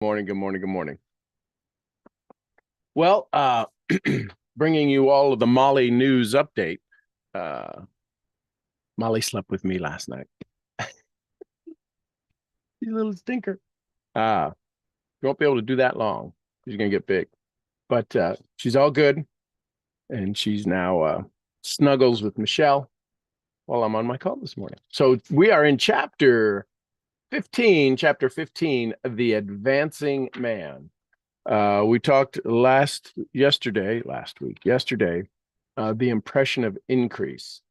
Morning, good morning, good morning. Well, bringing you all of the Molly news update. Uh, Molly slept with me last night. You little stinker. You won't be able to do that long. She's gonna get big, but she's all good, and she's now snuggles with Michelle while I'm on my call this morning. So we are in chapter 15, The Advancing Man. We talked yesterday, the impression of increase.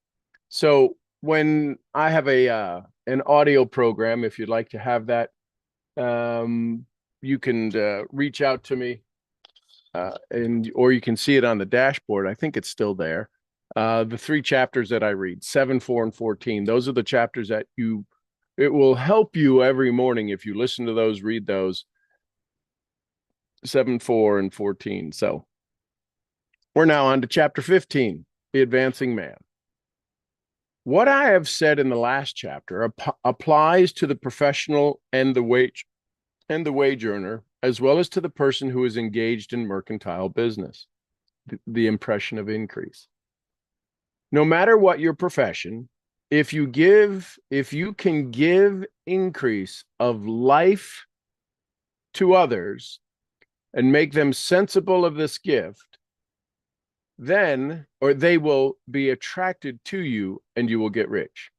So when I have an audio program, if you'd like to have that, you can reach out to me, or you can see it on the dashboard. I think it's still there. The three chapters that I read, 7, 4, and 14. Those are the chapters that it will help you every morning if you listen to those, read those. 7, 4, and 14. So we're now on to chapter 15, The Advancing Man. What I have said in the last chapter applies to the professional and the wage earner, as well as to the person who is engaged in mercantile business. The impression of increase. No matter what your profession, if you can give increase of life to others and make them sensible of this gift, then, or they will be attracted to you and you will get rich.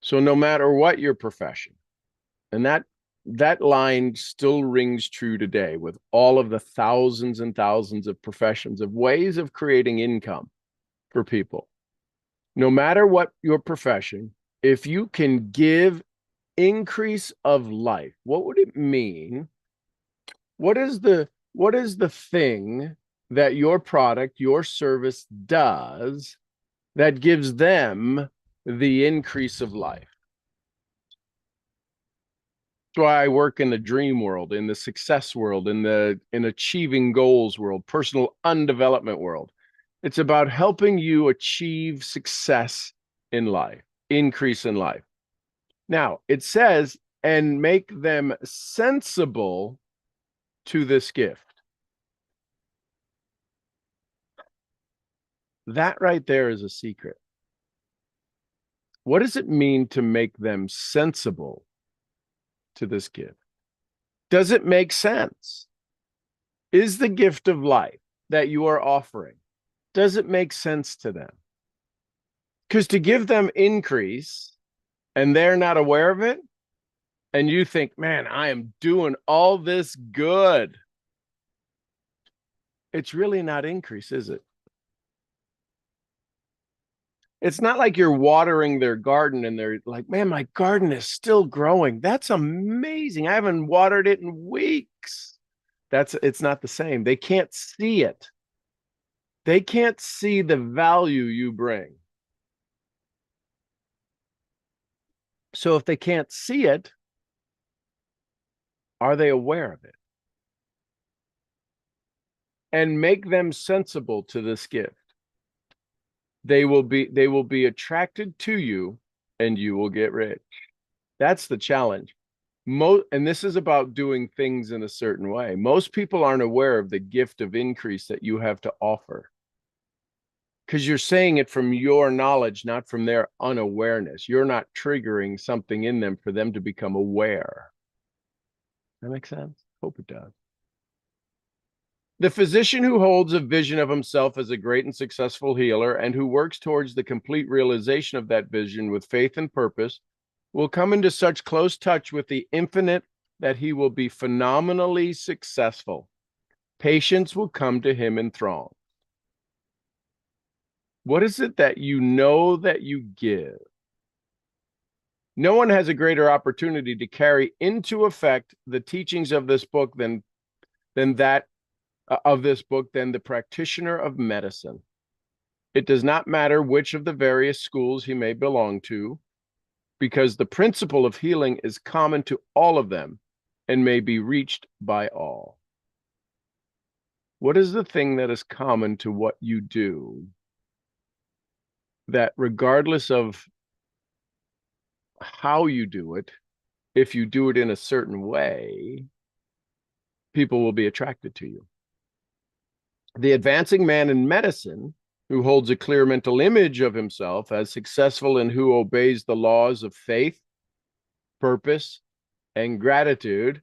So no matter what your profession, and that line still rings true today with all of the thousands and thousands of professions, of ways of creating income for people. No matter what your profession, if you can give increase of life, what would it mean? What is the thing that your product, your service does that gives them the increase of life? That's why I work in the dream world, in the success world, in achieving goals world, personal undevelopment world. It's about helping you achieve success in life, increase in life. Now, it says, and make them sensible to this gift. That right there is a secret. What does it mean to make them sensible to this gift? Does it make sense? Is the gift of life that you are offering, does it make sense to them? Because to give them increase and they're not aware of it, and you think, man, I am doing all this good, it's really not increase, is it? It's not like you're watering their garden and they're like, man, my garden is still growing. That's amazing. I haven't watered it in weeks. It's not the same. They can't see it. They can't see the value you bring. So if they can't see it, are they aware of it? And make them sensible to this gift. They will be attracted to you and you will get rich. That's the challenge. And this is about doing things in a certain way. Most people aren't aware of the gift of increase that you have to offer, because you're saying it from your knowledge, not from their unawareness. You're not triggering something in them for them to become aware. That makes sense? Hope it does. The physician who holds a vision of himself as a great and successful healer and who works towards the complete realization of that vision with faith and purpose will come into such close touch with the infinite that he will be phenomenally successful. Patients will come to him in throng. What is it that you know that you give? No one has a greater opportunity to carry into effect the teachings of this book than the practitioner of medicine. It does not matter which of the various schools he may belong to, because the principle of healing is common to all of them and may be reached by all. What is the thing that is common to what you do that, regardless of how you do it, if you do it in a certain way, people will be attracted to you. The advancing man in medicine, who holds a clear mental image of himself as successful and who obeys the laws of faith, purpose, and gratitude,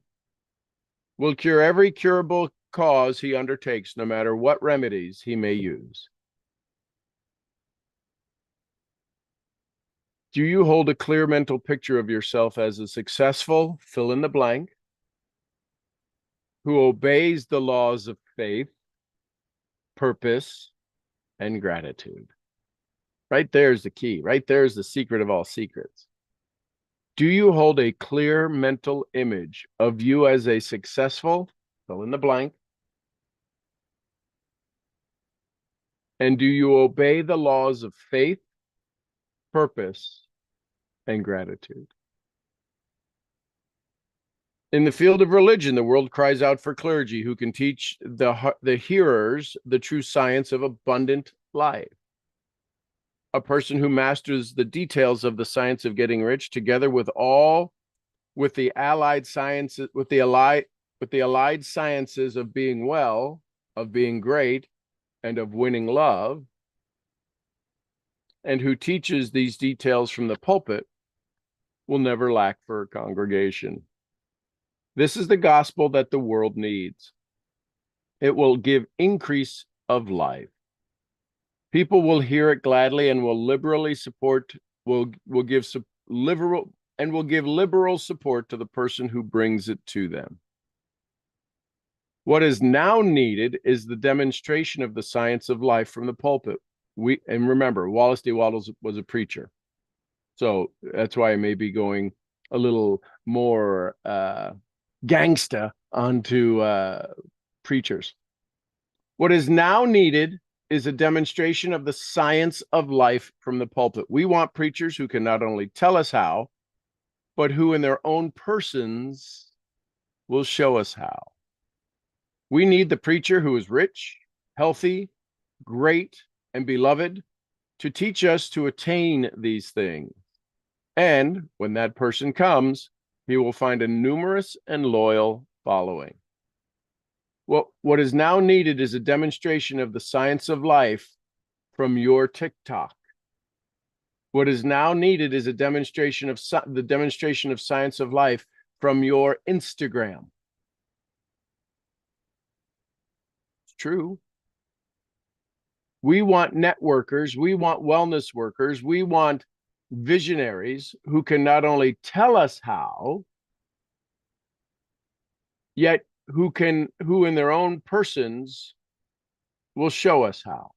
will cure every curable cause he undertakes, no matter what remedies he may use. Do you hold a clear mental picture of yourself as a successful, fill in the blank, who obeys the laws of faith, purpose, and gratitude? Right there's the key. Right there's the secret of all secrets. Do you hold a clear mental image of you as a successful, fill in the blank, and do you obey the laws of faith, purpose, and gratitude? In the field of religion, the world cries out for clergy who can teach the hearers the true science of abundant life. A person who masters the details of the science of getting rich, together with the allied sciences, with the allied sciences of being well, of being great, and of winning love, and who teaches these details from the pulpit, will never lack for a congregation. This is the gospel that the world needs. It will give increase of life. People will hear it gladly and will liberally support, will give liberal support to the person who brings it to them. What is now needed is the demonstration of the science of life from the pulpit. And remember, Wallace D. Wattles was a preacher. So that's why I may be going a little more gangsta onto preachers. What is now needed is a demonstration of the science of life from the pulpit. We want preachers who can not only tell us how, but who in their own persons will show us how. We need the preacher who is rich, healthy, great, and beloved to teach us to attain these things. And when that person comes, he will find a numerous and loyal following. What is now needed is a demonstration of the science of life from your TikTok. What is now needed is a demonstration of the demonstration of science of life from your Instagram. It's true. We want networkers, we want wellness workers, we want visionaries who can not only tell us how, yet who in their own persons will show us how.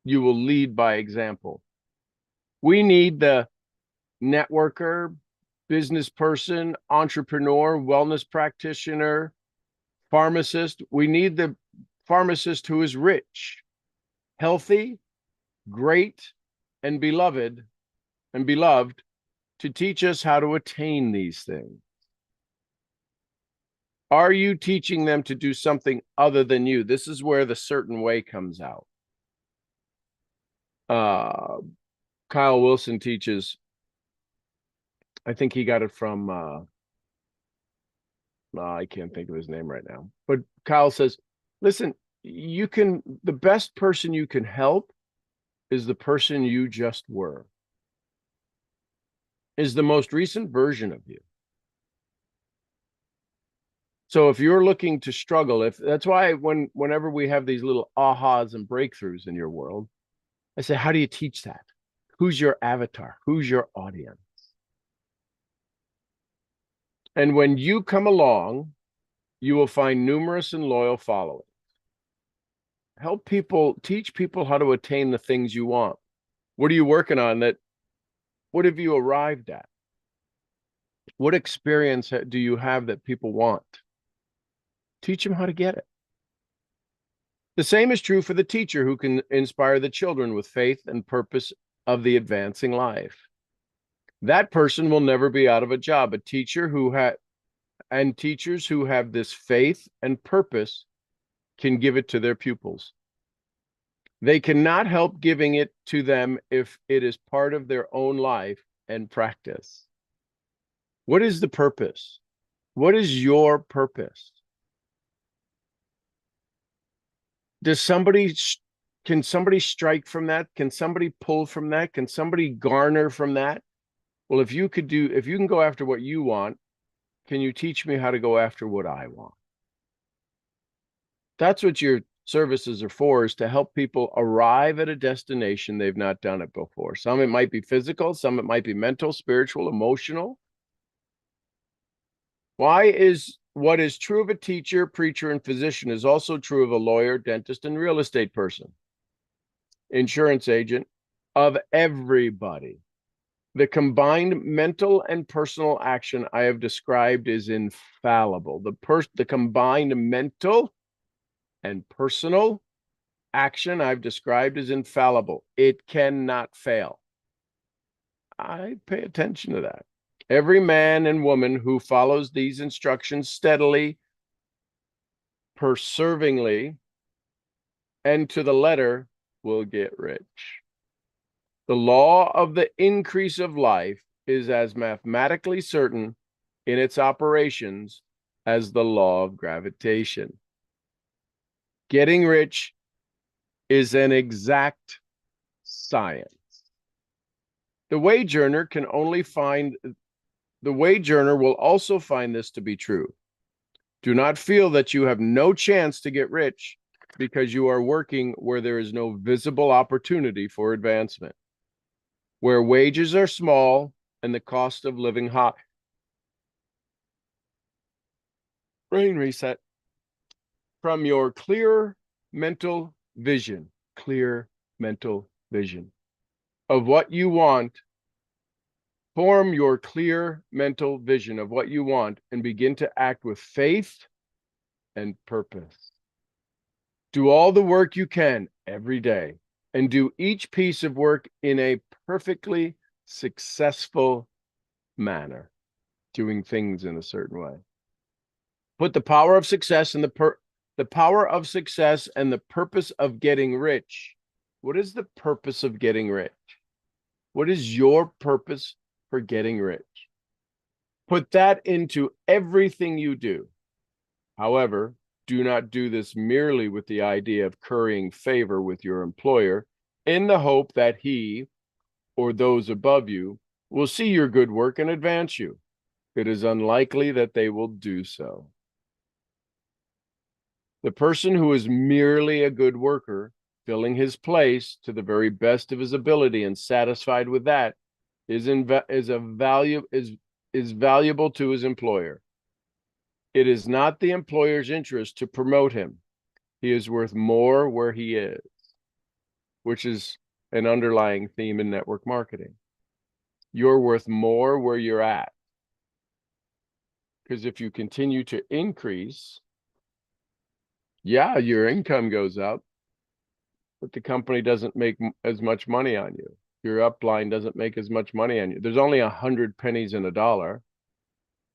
You will lead by example. We need the networker, business person, entrepreneur, wellness practitioner, pharmacist. We need the pharmacist who is rich, healthy, great, and beloved to teach us how to attain these things. Are you teaching them to do something other than you? This is where the certain way comes out. Kyle Wilson teaches, I think he got it from, I can't think of his name right now, but Kyle says, listen, the best person you can help is the person you just were, is the most recent version of you. So if you're looking to struggle, that's why whenever we have these little ahas and breakthroughs in your world, I say, how do you teach that? Who's your avatar? Who's your audience? And when you come along, you will find numerous and loyal followers. Help people, teach people how to attain the things you want. What are you working on? What have you arrived at? What experience do you have that people want? Teach them how to get it. The same is true for the teacher who can inspire the children with faith and purpose of the advancing life. That person will never be out of a job. A teacher teachers who have this faith and purpose can give it to their pupils. They cannot help giving it to them if it is part of their own life and practice. What is the purpose? What is your purpose? can somebody strike from that? Can somebody pull from that? Can somebody garner from that? Well, if you can go after what you want, can you teach me how to go after what I want? That's what your services are for, is to help people arrive at a destination they've not done it before. Some it might be physical, some it might be mental, spiritual, emotional. Why is what is true of a teacher, preacher, and physician is also true of a lawyer, dentist, and real estate person, insurance agent, of everybody. The combined mental and personal action I have described is infallible. The combined mental and personal action I've described is infallible. It cannot fail. I pay attention to that. Every man and woman who follows these instructions steadily, perseveringly, and to the letter will get rich. The law of the increase of life is as mathematically certain in its operations as the law of gravitation. Getting rich is an exact science. The wage earner will also find this to be true. Do not feel that you have no chance to get rich because you are working where there is no visible opportunity for advancement, where wages are small and the cost of living high. Brain reset. From your clear mental vision of what you want, form your clear mental vision of what you want and begin to act with faith and purpose. Do all the work you can every day and do each piece of work in a perfectly successful manner, doing things in a certain way. Put the power of success and the power of success and the purpose of getting rich. What is the purpose of getting rich? What is your purpose for getting rich? Put that into everything you do. However, do not do this merely with the idea of currying favor with your employer in the hope that he or those above you will see your good work and advance you. It is unlikely that they will do so. The person who is merely a good worker, filling his place to the very best of his ability and satisfied with that, is valuable to his employer. It is not the employer's interest to promote him. He is worth more where he is, which is an underlying theme in network marketing. You're worth more where you're at. Because if you continue to increase, yeah, your income goes up, but the company doesn't make as much money on you. Your upline doesn't make as much money on you. There's only 100 pennies in a dollar.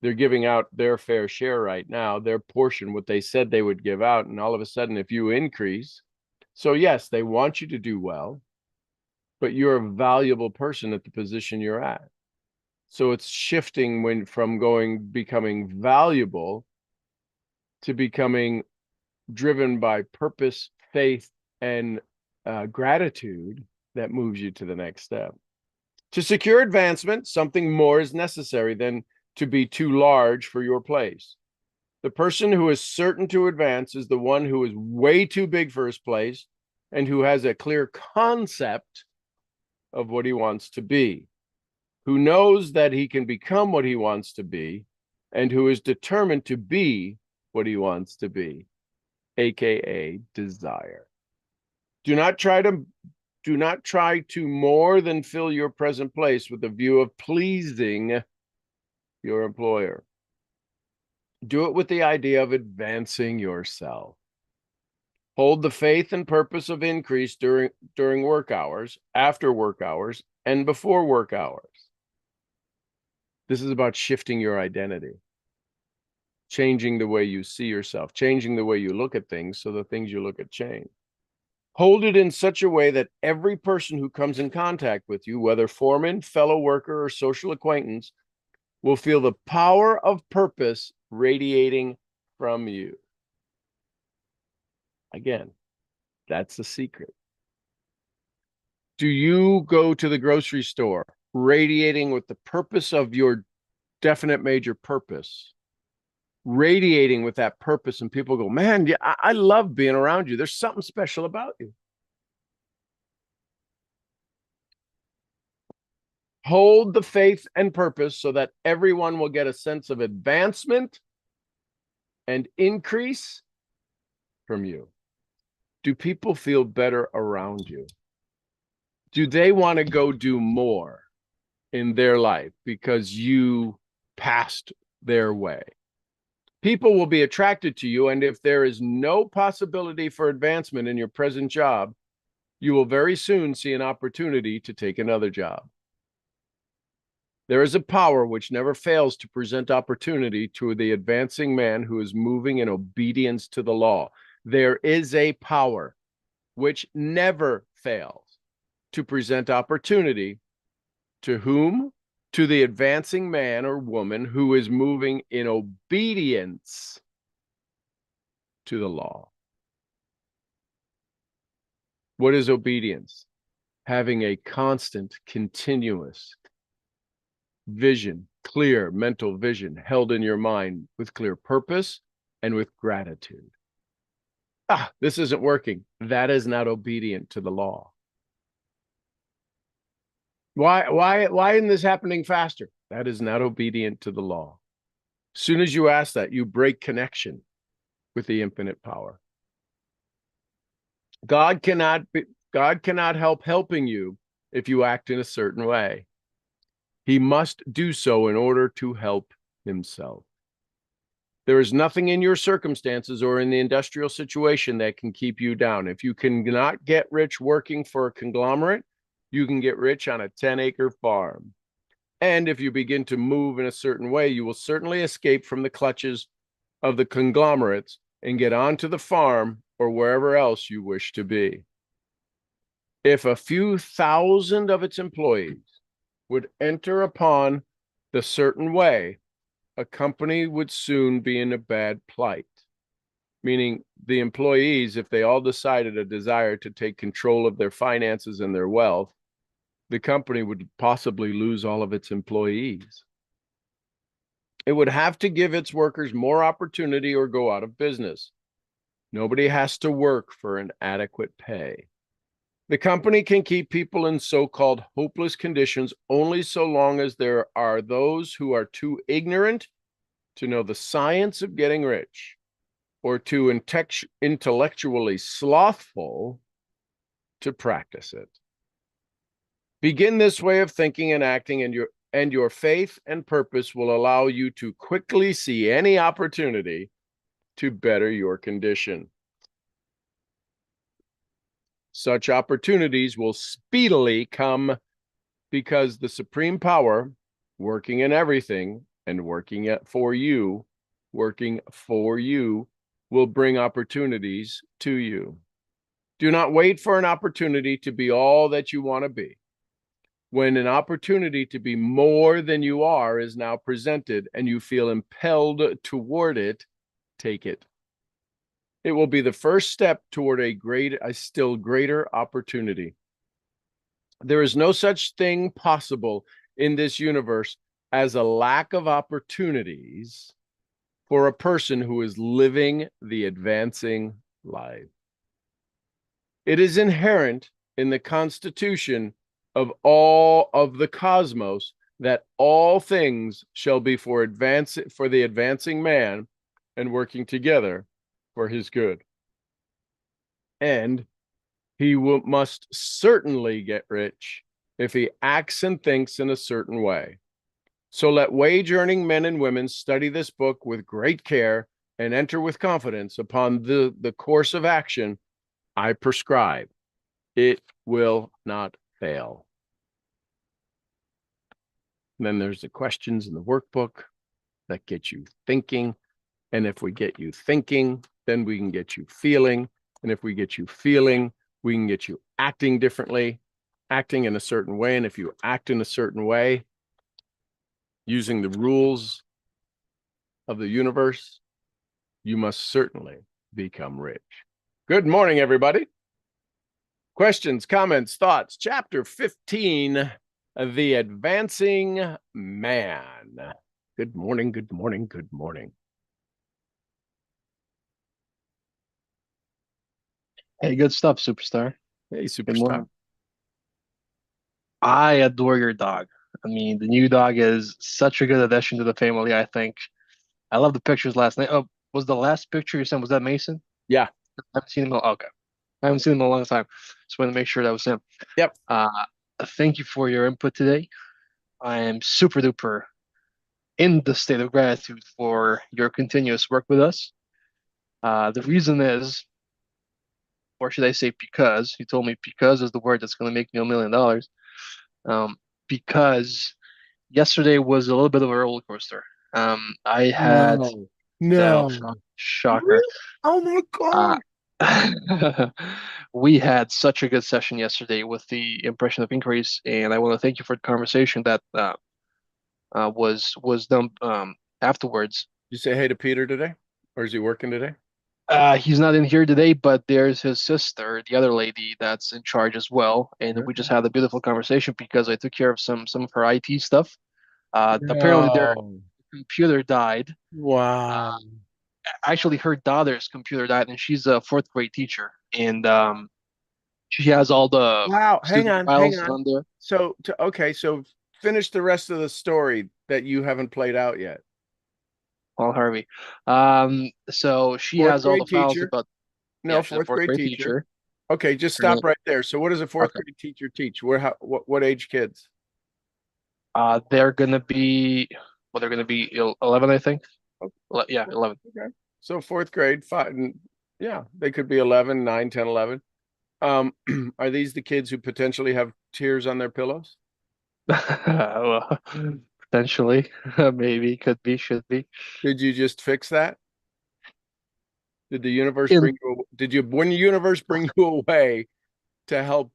They're giving out their fair share right now, their portion, what they said they would give out. And all of a sudden, if you increase, so yes, they want you to do well, but you're a valuable person at the position you're at. So it's shifting from becoming valuable to becoming driven by purpose, faith, and gratitude that moves you to the next step. To secure advancement, something more is necessary than to be too large for your place. The person who is certain to advance is the one who is way too big for his place and who has a clear concept of what he wants to be, who knows that he can become what he wants to be, and who is determined to be what he wants to be, aka desire. Do not try to more than fill your present place with the view of pleasing your employer. Do it with the idea of advancing yourself. Hold the faith and purpose of increase during work hours, after work hours, and before work hours. This is about shifting your identity, changing the way you see yourself, changing the way you look at things so the things you look at change. Hold it in such a way that every person who comes in contact with you, whether foreman, fellow worker, or social acquaintance, will feel the power of purpose radiating from you. Again, That's the secret. Do you go to the grocery store radiating with the purpose of your definite major purpose, radiating with that purpose, and people go, man, yeah, I love being around you. There's something special about you. Hold the faith and purpose so that everyone will get a sense of advancement and increase from you. Do people feel better around you? Do they want to go do more in their life because you passed their way? People will be attracted to you, and if there is no possibility for advancement in your present job, you will very soon see an opportunity to take another job. There is a power which never fails to present opportunity to the advancing man who is moving in obedience to the law. There is a power which never fails to present opportunity to whom? To the advancing man or woman who is moving in obedience to the law. What is obedience? Having a constant, continuous vision, clear mental vision held in your mind with clear purpose and with gratitude. This isn't working. That is not obedient to the law. Why isn't this happening faster? That is not obedient to the law. As soon as you ask that, you break connection with the infinite power. God cannot help helping you if you act in a certain way. He must do so in order to help himself. There is nothing in your circumstances or in the industrial situation that can keep you down. If you cannot get rich working for a conglomerate, you can get rich on a 10-acre farm. And if you begin to move in a certain way, you will certainly escape from the clutches of the conglomerates and get onto the farm or wherever else you wish to be. If a few thousand of its employees would enter upon the certain way, a company would soon be in a bad plight. Meaning the employees, if they all decided a desire to take control of their finances and their wealth, the company would possibly lose all of its employees. It would have to give its workers more opportunity or go out of business. Nobody has to work for an adequate pay. The company can keep people in so-called hopeless conditions only so long as there are those who are too ignorant to know the science of getting rich or too intellectually slothful to practice it. Begin this way of thinking and acting, and your faith and purpose will allow you to quickly see any opportunity to better your condition. Such opportunities will speedily come because the supreme power, working in everything and working for you, will bring opportunities to you. Do not wait for an opportunity to be all that you want to be. When an opportunity to be more than you are is now presented and you feel impelled toward it, take it. It will be the first step toward a still greater opportunity. There is no such thing possible in this universe as a lack of opportunities for a person who is living the advancing life. It is inherent in the constitution of all of the cosmos that all things shall be for the advancing man and working together for his good. And he must certainly get rich if he acts and thinks in a certain way. So let wage-earning men and women study this book with great care and enter with confidence upon the course of action I prescribe. It will not fail. And then there's the questions in the workbook that get you thinking. And if we get you thinking, then we can get you feeling. And if we get you feeling, we can get you acting differently, acting in a certain way. And if you act in a certain way, using the rules of the universe, you must certainly become rich. Good morning, everybody. Questions, comments, thoughts. Chapter 15, The Advancing Man. Good morning, good morning, good morning. Hey, good stuff, superstar. Hey, Good superstar. morning. I adore your dog. I mean, the new dog is such a good addition to the family, I think. I love the pictures last night. Oh, was the last picture you sent, was that Mason? Yeah. I haven't seen him in, okay. I haven't seen him in a long time. Just wanted to make sure that was him. Yep. Uh, Thank you for your input today. I am super duper in the state of gratitude for your continuous work with us. The reason is, or should I say because, you told me because is the word that's going to make me $1 million. Um, because yesterday was a little bit of a roller coaster. I had No. no No. shocker. Really? Oh my Uh, God. we had such a good session yesterday with the impression of increase, and I want to thank you for the conversation that was done afterwards. Did you say hey to Peter today? Or is he working today? He's not in here today, but there's his sister, the other lady that's in charge as well, and we Okay. just had a beautiful conversation because I took care of some of her IT stuff. Apparently, their No. computer died. Wow. Actually, her daughter's computer died, and she's a fourth grade teacher, and she has all the Wow. Hang student on. Hang files on. on there. So finish the rest of the story that you haven't played out yet. Paul Harvey. So she Fourth has all grade the files teacher. about, No, yeah, she's a fourth fourth grade grade teacher. teacher. Okay, just Her name, stop right there. So what does a fourth okay. grade teacher teach? What age kids? They're gonna be, well, they're gonna be 11, I think. Oh, Yeah, 11. okay. So fourth grade, five, yeah, they could be 11, 9, 10, 11. Um, are these the kids who potentially have tears on their pillows? Well, potentially, maybe, could be, should be. Did you just fix that? Did the universe In bring you, did you, when the universe bring you away to help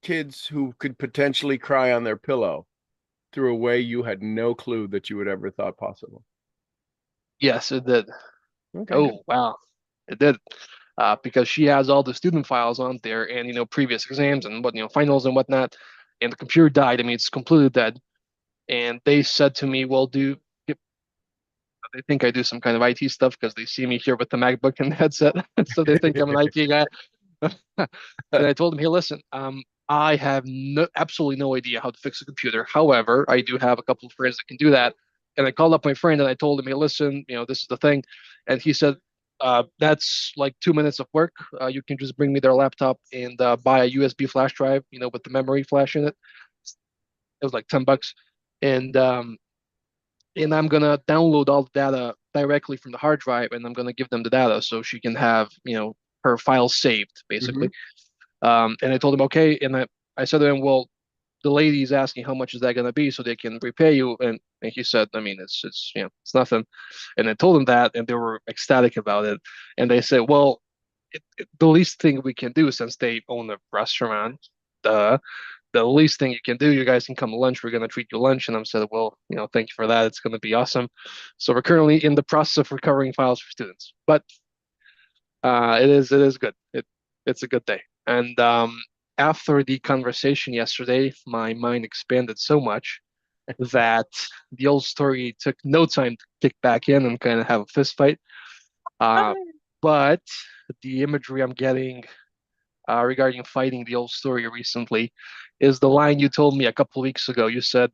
kids who could potentially cry on their pillow through a way you had no clue that you would ever thought possible? Yes, it did. Okay, good. Oh, wow, it did. Because she has all the student files on there and previous exams and what finals and whatnot. And the computer died. I mean, it's completely dead. And they said to me, "Well, they think I do some kind of IT stuff because they see me here with the MacBook and the headset, so they think I'm an IT guy." And I told him, "Hey, listen, I have absolutely no idea how to fix a computer. However, I do have a couple of friends that can do that." And I called up my friend and I told him, "Hey, listen, this is the thing," and he said, "That's like 2 minutes of work. You can just bring me their laptop and buy a USB flash drive, with the memory flash in it. It was like $10, and I'm gonna download all the data directly from the hard drive, and I'm gonna give them the data so she can have her files saved, basically." Hmm. And I told him okay, and I said to him, "Well, the lady's asking how much is that gonna be so they can repay you," and he said, "I mean, it's nothing." And I told them that, and they were ecstatic about it, and they said, "Well, the least thing we can do since they own a restaurant." Uh, the least thing you can do, you guys can come to lunch. We're going to treat you lunch. And I said, "Well, thank you for that. It's going to be awesome." So we're currently in the process of recovering files for students, but it is good. It's a good day. And after the conversation yesterday, my mind expanded so much that the old story took no time to kick back in and kind of have a fist fight. Uh, but the imagery I'm getting regarding fighting the old story recently is the line you told me a couple of weeks ago. You said,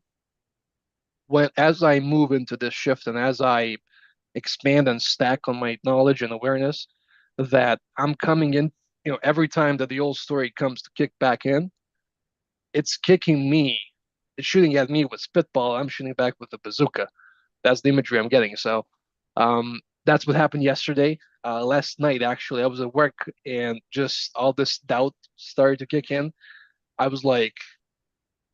"When as I move into this shift and as I expand and stack on my knowledge and awareness, that I'm coming in, every time that the old story comes to kick back in, it's kicking me, it's shooting at me with spitball. I'm shooting back with a bazooka." That's the imagery I'm getting. So that's what happened yesterday. Last night, actually, I was at work and just all this doubt started to kick in. I was like,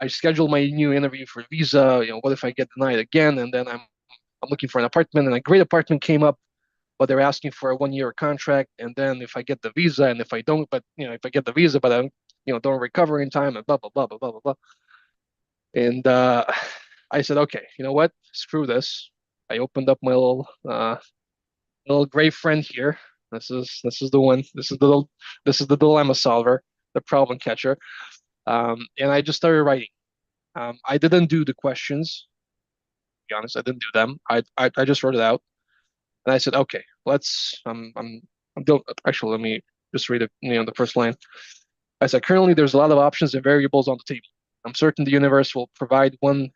I scheduled my new interview for visa. What if I get denied again? And then I'm looking for an apartment, and a great apartment came up, but they're asking for a 1 year contract. And then if I get the visa, and if I don't, but if I get the visa, but I don't recover in time, and blah blah blah blah blah blah blah. And I said, okay, you know what? Screw this. I opened up my little gray friend here. This is the one. This is the dilemma solver. the problem catcher. And I just started writing. I didn't do the questions. To be honest, I didn't do them. I just wrote it out, and I said, okay, let's. I'm doing. Actually, let me just read it. The first line. I said, currently, there's a lot of options and variables on the table. I'm certain the universe will provide one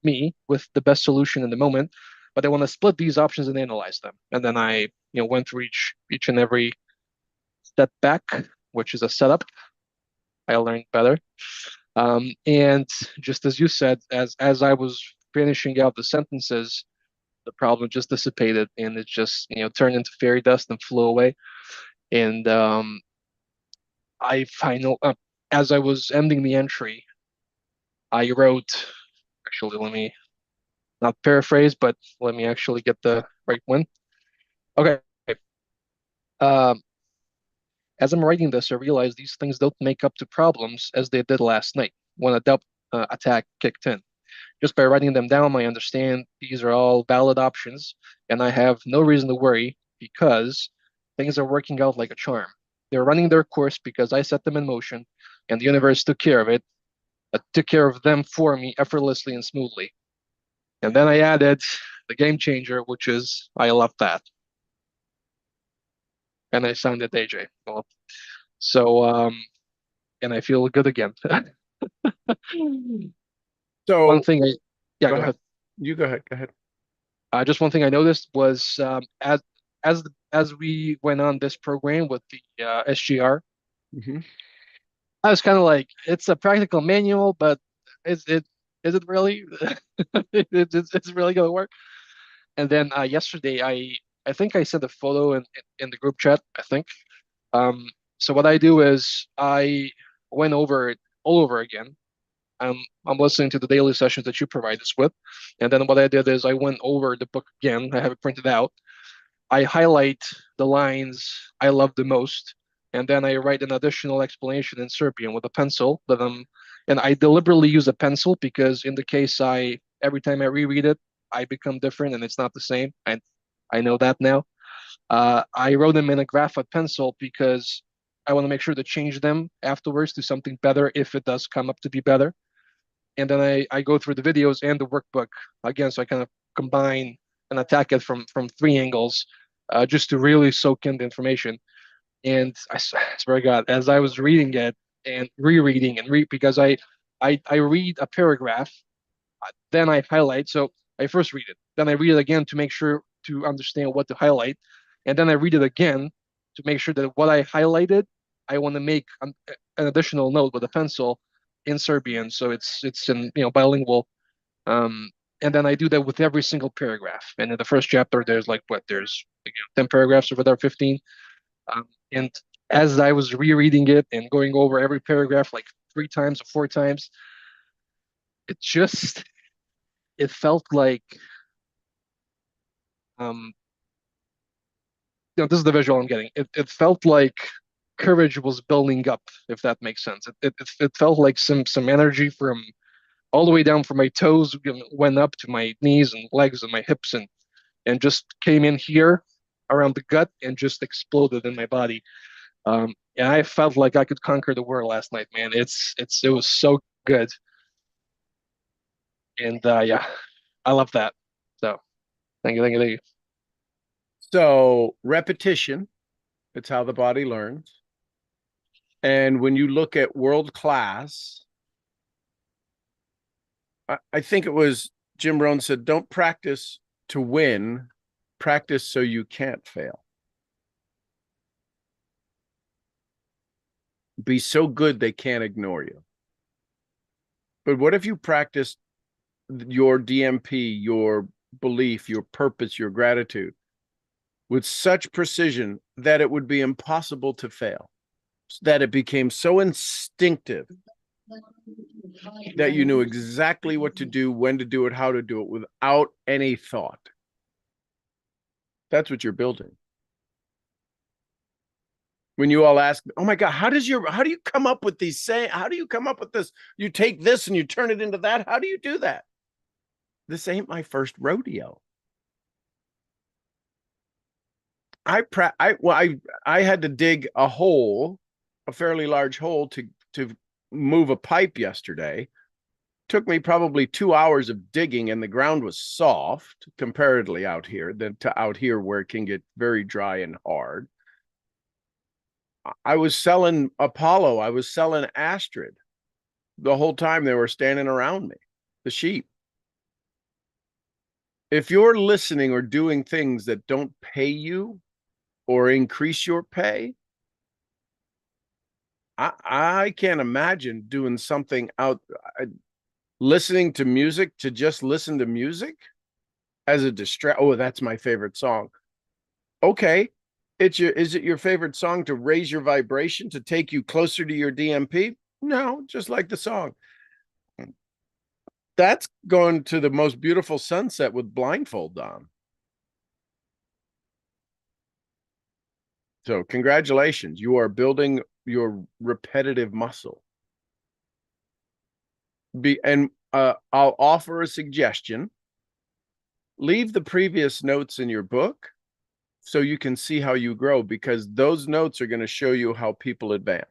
me with the best solution in the moment, but I want to split these options and analyze them. And then I, went through each and every step back, which is a setup. I learned better. And just as you said, as I was finishing out the sentences, the problem just dissipated and it just turned into fairy dust and flew away. And I final as I was ending the entry, I wrote. Actually, let me not paraphrase, but let me actually get the right one. Okay. Um, as I'm writing this, I realize these things don't make up to problems as they did last night when a doubt attack kicked in. Just by writing them down, I understand these are all valid options, and I have no reason to worry because things are working out like a charm. They're running their course because I set them in motion, and the universe took care of it, took care of them for me effortlessly and smoothly. And then I added the game changer, which is I love that. And I signed it AJ. Well, so and I feel good again. One So thing yeah, go go ahead. ahead. You go ahead. Go ahead. Just one thing I noticed was as we went on this program with the SGR, Hmm. I was kind of like, it's a practical manual, but is it really? It's really gonna work? And then yesterday, I think I sent a photo in the group chat. I think. Um, so what I do is I went over it all over again. I'm listening to the daily sessions that you provide us with, and then what I did is I went over the book again. I have it printed out. I highlight the lines I love the most, and then I write an additional explanation in Serbian with a pencil and I deliberately use a pencil because in the case every time I reread it, I become different and it's not the same. I know that now. I wrote them in a graphite pencil because I want to make sure to change them afterwards to something better if it does come up to be better. And then I go through the videos and the workbook again, so I kind of combine and attack it from three angles, just to really soak in the information. And I swear to God, as I was reading it and rereading and because I read a paragraph, then I highlight. So I first read it, then I read it again to make sure to understand what to highlight, and then I read it again to make sure that what I highlighted, I want to make an additional note with a pencil in Serbian, so it's in bilingual. Um, and then I do that with every single paragraph. And in the first chapter, there's like what there's 10 paragraphs or whatever, 15. And as I was rereading it and going over every paragraph like three times or four times, it just it felt like um this is the visual I'm getting. It felt like courage was building up, if that makes sense. It felt like some energy from all the way down from my toes went up to my knees and legs and my hips and just came in here around the gut and just exploded in my body. And I felt like I could conquer the world last night, man. It was so good, and yeah, I love that. So thank you. So repetition, it's how the body learns. And when you look at world class, I think it was Jim Rohn said, don't practice to win, practice so you can't fail. Be so good they can't ignore you. But what if you practice your DMP, your belief, your purpose, your gratitude with such precision that it would be impossible to fail, that it became so instinctive that you knew exactly what to do, when to do it, how to do it without any thought? That's what you're building. When you all ask, oh my God, how do you come up with these saying? How do you come up with this? You take this and you turn it into that. How do you do that? This ain't my first rodeo. I had to dig a hole a fairly large hole to move a pipe yesterday. Took me probably 2 hours of digging, and the ground was soft comparatively out here than to out here where it can get very dry and hard. I was selling Apollo. I was selling Astrid the whole time they were standing around me, the sheep. If you're listening or doing things that don't pay you or increase your pay, I can't imagine doing something out, listening to music to just listen to music as a distract. Oh, that's my favorite song. Okay. Is it your favorite song to raise your vibration, to take you closer to your DMP? No, just like the song. That's going to the most beautiful sunset with blindfold on. So congratulations. You are building your repetitive muscle. I'll offer a suggestion. Leave the previous notes in your book so you can see how you grow, because those notes are going to show you how people advance.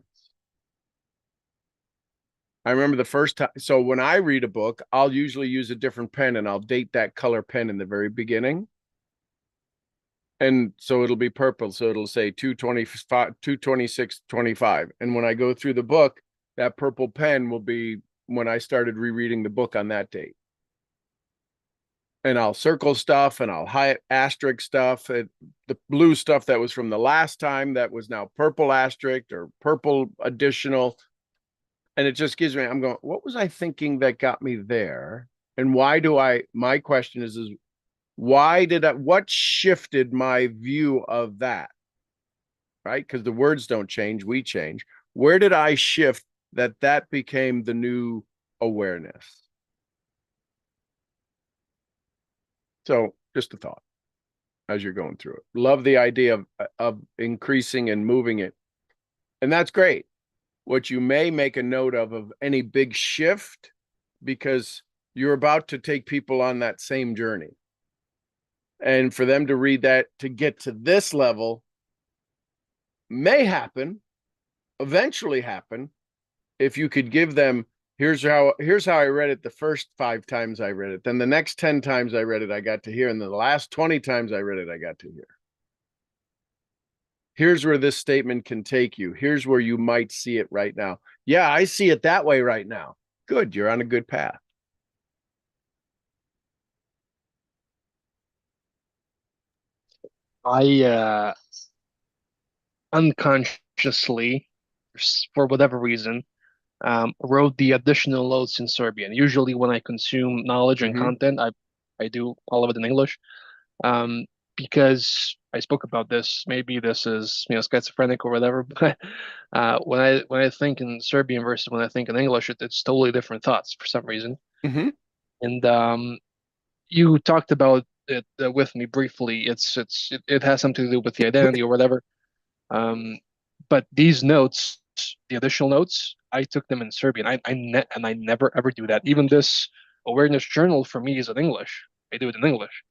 I remember the first time. So when I read a book, I'll usually use a different pen and I'll date that color pen in the very beginning. And so it'll be purple. So it'll say 225, 226.25. And when I go through the book, that purple pen will be when I started rereading the book on that date. And I'll circle stuff and I'll asterisk stuff. The blue stuff that was from the last time that was now purple asterisk or purple additional. And it just gives me, I'm going, what was I thinking that got me there? And my question is what shifted my view of that? Right? Because the words don't change, we change. Where did I shift that became the new awareness? So just a thought as you're going through it. Love the idea of increasing and moving it. And that's great. What you may make a note of any big shift, because you're about to take people on that same journey. And for them to read that, to get to this level, may happen, eventually happen, if you could give them, here's how I read it the first 5 times I read it. Then the next 10 times I read it, I got to hear. And then the last 20 times I read it, I got to hear. Here's where this statement can take you. Here's where you might see it right now. Yeah, I see it that way right now. Good. You're on a good path. I unconsciously, for whatever reason, wrote the additional notes in Serbian. Usually, when I consume knowledge and Mm-hmm. content, I do all of it in English, um, because I spoke about this. Maybe this is schizophrenic or whatever, but when I think in Serbian versus when I think in English, it's totally different thoughts for some reason. Mm-hmm. And you talked about it with me briefly. It has something to do with the identity or whatever. Um, but these notes, the additional notes, I took them in Serbian. I never ever do that. Even this awareness journal for me is in English. I do it in English.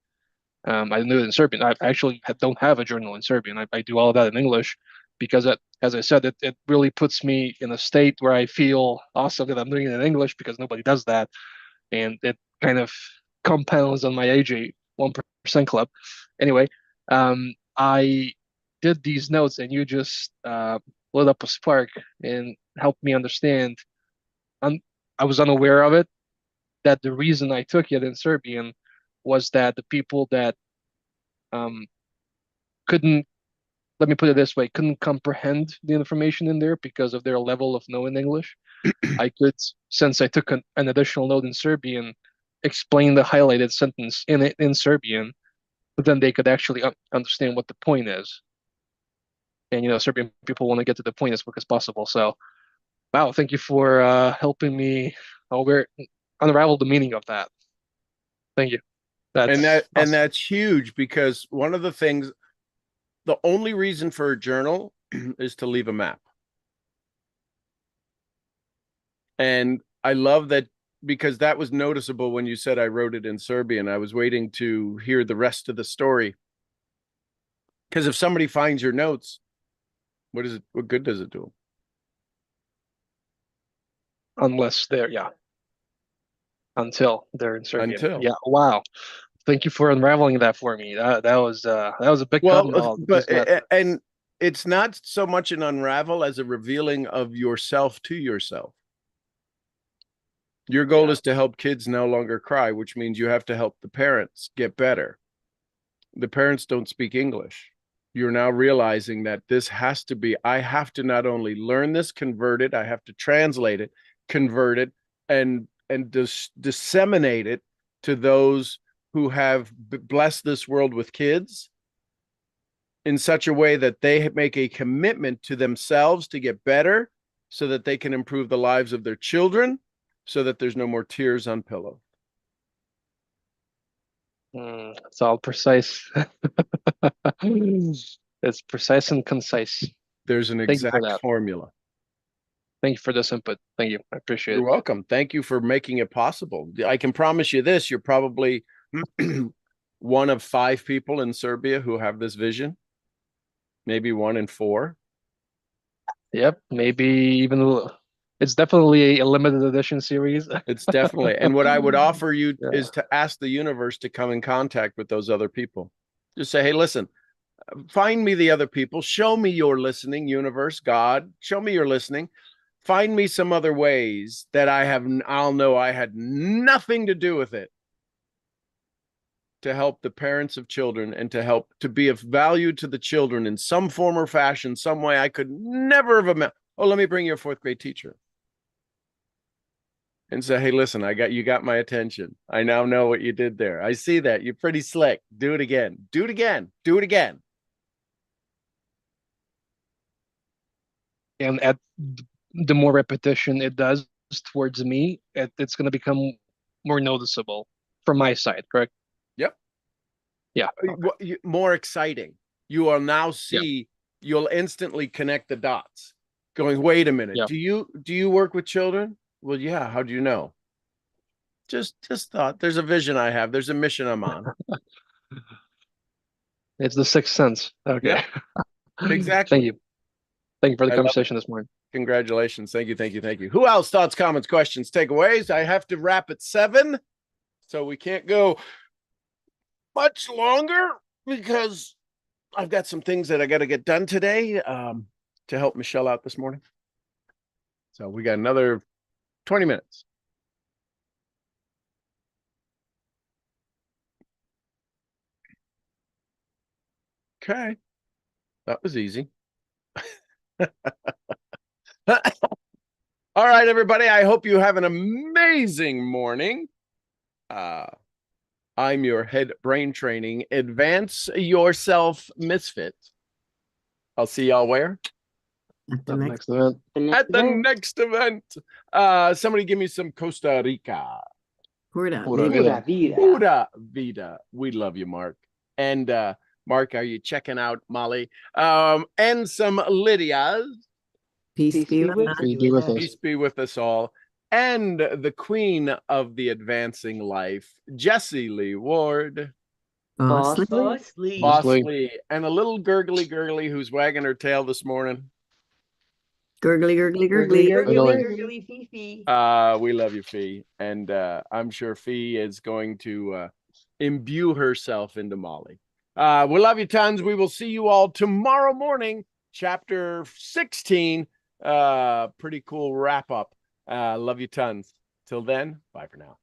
I didn't do it in Serbian. I actually don't have a journal in Serbian. I do all of that in English because, as I said, it really puts me in a state where I feel awesome that I'm doing it in English because nobody does that, and it kind of compounds on my AJ 1% club. Anyway, I did these notes, and you just lit up a spark and helped me understand. Un I was unaware of it, that the reason I took it in Serbian was that the people that um, couldn't, let me put it this way, couldn't comprehend the information in there because of their level of knowing English. I could, since I took an additional note in Serbian, explain the highlighted sentence in it in Serbian, but then they could actually understand what the point is. And Serbian people want to get to the point as quick as possible. So, wow, thank you for helping me unravel the meaning of that. Thank you. And That's awesome. that's huge, because one of the things, the only reason for a journal is to leave a map. And I love that, because that was noticeable when you said I wrote it in Serbian. I was waiting to hear the rest of the story. Because if somebody finds your notes, what good does it do them? unless they're until they're in Serbia. Until. Yeah, wow. Thank you for unraveling that for me. That was a big cotton ball. And it's not so much an unravel as a revealing of yourself to yourself. Your goal is to help kids no longer cry, which means you have to help the parents get better. The parents don't speak English. You're now realizing that this has to be, I have to not only learn this, convert it, I have to translate it, convert it, and disseminate it to those who have blessed this world with kids in such a way that they make a commitment to themselves to get better so that they can improve the lives of their children so that there's no more tears on pillow. It's all precise. It's precise and concise. There's an exact formula. Thank you for this input. Thank you. I appreciate it. You're welcome. Thank you for making it possible. I can promise you this, you're probably one of 5 people in Serbia who have this vision. Maybe 1 in 4. Yep, maybe even it's definitely a limited edition series. It's definitely. And what I would offer you is to ask the universe to come in contact with those other people. Just say, hey, listen, find me the other people. Show me you're listening, universe, God. Show me you're listening. Find me some other ways that I'll know I had nothing to do with it, to help the parents of children and to be of value to the children in some form or fashion, some way I could never have imagined. Oh, let me bring you a 4th grade teacher and say, hey, listen, you got my attention. I now know what you did there. I see that. You're pretty slick. Do it again. Do it again. Do it again. And at the more repetition it does towards me, it's going to become more noticeable from my side, correct? Yep. Yeah. Okay. More exciting. You will now see, you'll instantly connect the dots going, wait a minute. Do you work with children? Well, yeah. How do you know? Just thought. There's a vision I have. There's a mission I'm on. It's the 6th sense. Okay. Yeah, exactly. Thank you. Thank you for the conversation this morning. Congratulations. Thank you. Who else? Thoughts, comments, questions, takeaways? I have to wrap at 7, so we can't go much longer because I've got some things that I got to get done today to help Michelle out this morning. So we got another 20 minutes. Okay. That was easy. All right, everybody. I hope you have an amazing morning. I'm your head brain training advance yourself misfit. I'll see y'all where? At the next event. At the next event. Somebody give me some Costa Rica. Pura vida. We love you, Mark. And Mark, are you checking out Molly? And some Lydias. Peace be with us. Peace be with us all. And the queen of the advancing life, Jessie Lee Ward. Bosley. And a little gurgly who's wagging her tail this morning. Gurgly Fifi. We love you, Fee. And I'm sure Fee is going to imbue herself into Molly. We love you tons. We will see you all tomorrow morning, chapter 16. Pretty cool wrap up. Love you tons. Till then, bye for now.